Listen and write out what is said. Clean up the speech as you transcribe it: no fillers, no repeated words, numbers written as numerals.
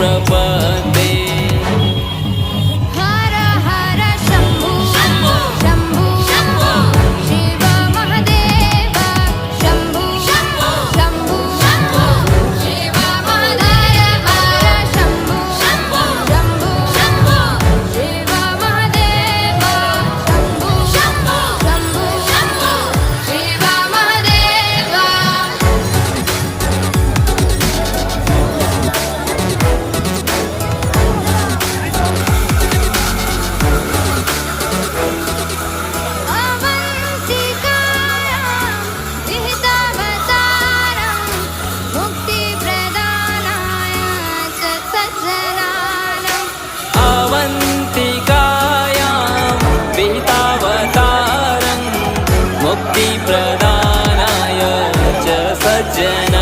प्रपद्ये। हर हर शम्भो शम्भो शम्भो शम्भो शिव महादेव शम्भो शम्भो शम्भो शम्भो शिव महादेव शम्भो शम्भो शम्भो शम्भो शिव महादेव शम्भो शम्भो शम्भो शम्भो शिव महादेव। अवन्तिकायां विहितावतारं मुक्तिप्रदानाय च सज्जनानाम्। अवन्तिकायां विहितावतारं मुक्तिप्रदानाय च सज्जनानां।